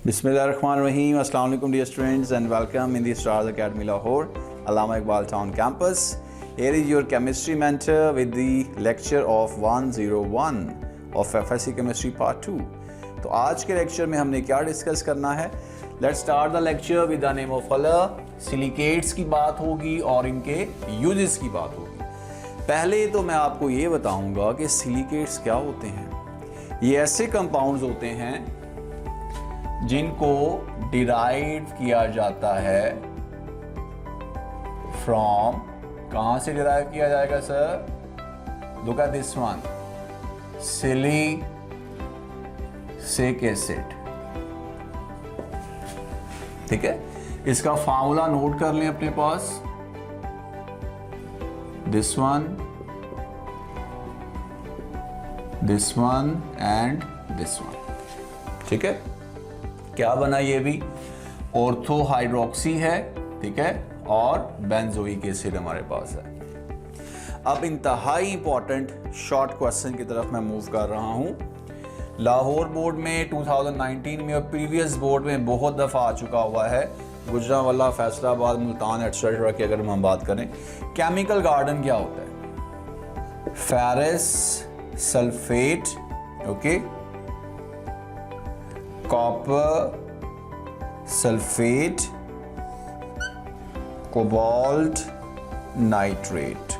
Bismillahirrahmanirrahim. Assalamu alaikum dear students and welcome in the Stars Academy Lahore, Allama Iqbal Town campus. Here is your chemistry mentor with the lecture of 101 of FSC Chemistry Part 2. तो आज के lecture में हमने क्या discuss करना है? Let's start the lecture with the name of Allah. Silicates की बात होगी और इनके यूजेस की बात होगी। पहले तो मैं आपको ये बताऊंगा कि सिलिकेट्स क्या होते हैं। ये ऐसे कंपाउंड्स होते हैं जिनको डिराइव किया जाता है फ्रॉम, कहां से डिराइव किया जाएगा sir? Look at this one, silicic acid. ठीक है, इसका फार्मूला नोट कर लें अपने पास, this one and this one. ठीक है, क्या बना? ये भी ऑर्थो हाइड्रोक्सी है, ठीक है, और बेंजोइक एसिड हमारे पास है। अब इंतहाई इंपॉर्टेंट शॉर्ट क्वेश्चन की तरफ मैं मूव कर रहा हूं। लाहौर बोर्ड में 2019 में और प्रीवियस बोर्ड में बहुत दफ़ा आ चुका हुआ है। गुजरांवाला, फैसलाबाद, मुल्तान एटसेट्रा की अगर हम बात करें, केमिकल गार्डन क्या होता है? Ferrous sulphate, okay, copper sulphate, cobalt nitrate.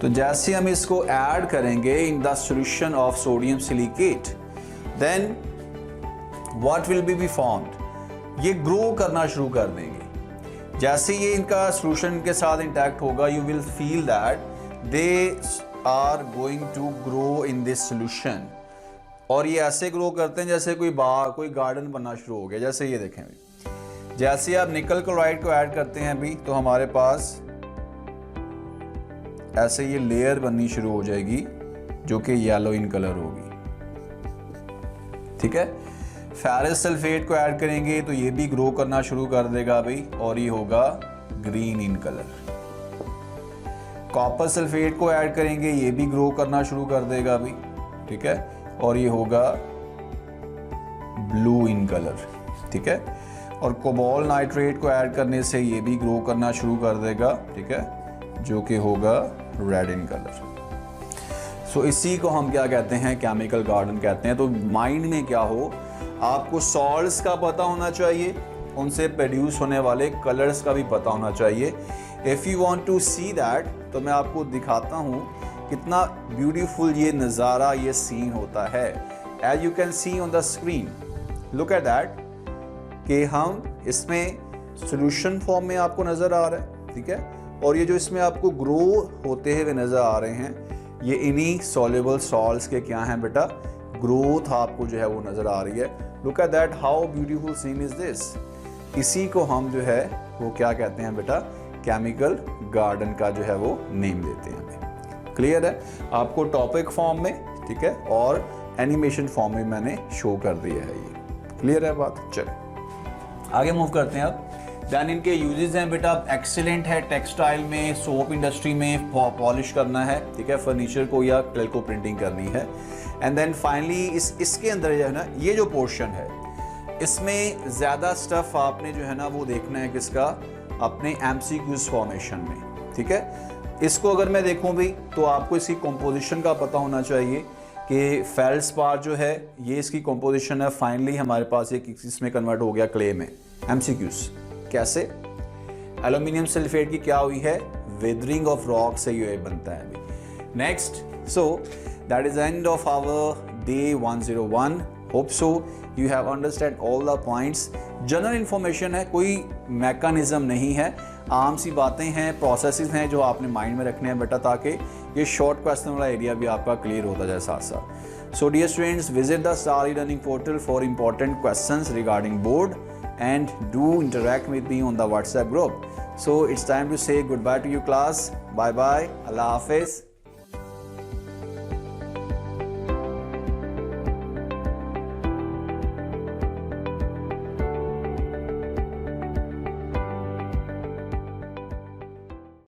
तो जैसे हम इसको ऐड करेंगे in the solution of sodium silicate, then what will be formed? ये ग्रो करना शुरू कर देंगे। जैसे ये इनका सॉल्यूशन के साथ इंटैक्ट होगा, you will feel that they are going to grow in this solution. और ये ऐसे ग्रो करते हैं जैसे कोई बाग, कोई गार्डन बनना शुरू हो गया। जैसे ये देखें अभी, जैसे आप निकल क्लोराइड को ऐड करते हैं अभी, तो हमारे पास ऐसे ये लेयर बननी शुरू हो जाएगी जो कि येलो इन कलर होगी। ठीक है, फेरस सल्फेट को ऐड करेंगे तो ये भी ग्रो करना शुरू कर देगा अभी, और ये होगा green in colour. Copper sulphate को ऐड करेंगे, ये भी ग्रो करना शुरू कर देगा अभी, ठीक है, और ये होगा ब्लू इन कलर। ठीक है, और कोबाल्ट नाइट्रेट को ऐड करने से ये भी ग्रो करना शुरू कर देगा, ठीक है, जो कि होगा रेड इन कलर। सो इसी को हम क्या कहते हैं? केमिकल गार्डन कहते हैं। तो माइंड में क्या हो, आपको सॉल्ट्स का पता होना चाहिए, उनसे प्रोड्यूस होने वाले कलर्स का भी पता होना चाहिए। If you want to see that, तो मैं आपको दिखाता हूँ कितना ब्यूटीफुल ये नज़ारा, ये सीन होता है। As you can see on the screen, look at that, कि हम इसमें सॉल्यूशन फॉर्म में आपको नज़र आ रहा है, ठीक है, और ये जो इसमें आपको ग्रो होते हुए नज़र आ रहे हैं, ये इन्हीं सॉल्युबल सॉल्ट्स के क्या हैं बेटा? ग्रोथ आपको जो है वो नज़र आ रही है। Look at that, how beautiful scene is this. इसी को हम जो है वो क्या कहते हैं बेटा? केमिकल गार्डन का जो है वो नेम देते हैं। क्लियर है? आपको टॉपिक फॉर्म में, ठीक है, और एनिमेशन फॉर्म में मैंने शो कर दिया है। ये क्लियर है बात? चलो आगे मूव करते हैं। अब देन इनके यूजेस हैं बेटा, एक्सीलेंट है टेक्सटाइल में, सोप इंडस्ट्री में पॉलिश करना है, ठीक है, फर्नीचर को या टेल्को प्रिंटिंग करनी है। एंड देन फाइनली इसके अंदर जो है ना, ये जो पोर्शन है, इसमें ज़्यादा स्टफ आपने जो है ना वो देखना है किसका? अपने MCQs फॉर्मेशन में। ठीक है, इसको अगर मैं देखूं भी तो आपको इसकी कंपोजिशन का पता होना चाहिए कि फेल्डस्पार जो है ये इसकी कंपोजिशन है। फाइनली हमारे पास ये इसमें कन्वर्ट हो गया क्ले में। MCQs कैसे? एल्यूमिनियम सल्फेट की क्या हुई है? वेदरिंग ऑफ रॉक से ये बनता है अभी। Next, so that is end of our day 101। Hope so you have understand all the points. General information है, कोई मैकेनिज्म नहीं है, आम सी बातें हैं, प्रोसेसेस हैं जो आपने माइंड में रखने हैं बेटा, ताकि ये शॉर्ट क्वेश्चन वाला एरिया भी आपका क्लियर होता जाए साथ साथ। So dear students, visit the star learning portal for important questions regarding board and do interact with me on the WhatsApp group. So it's time to say goodbye to you class. Bye bye. Allah Hafiz.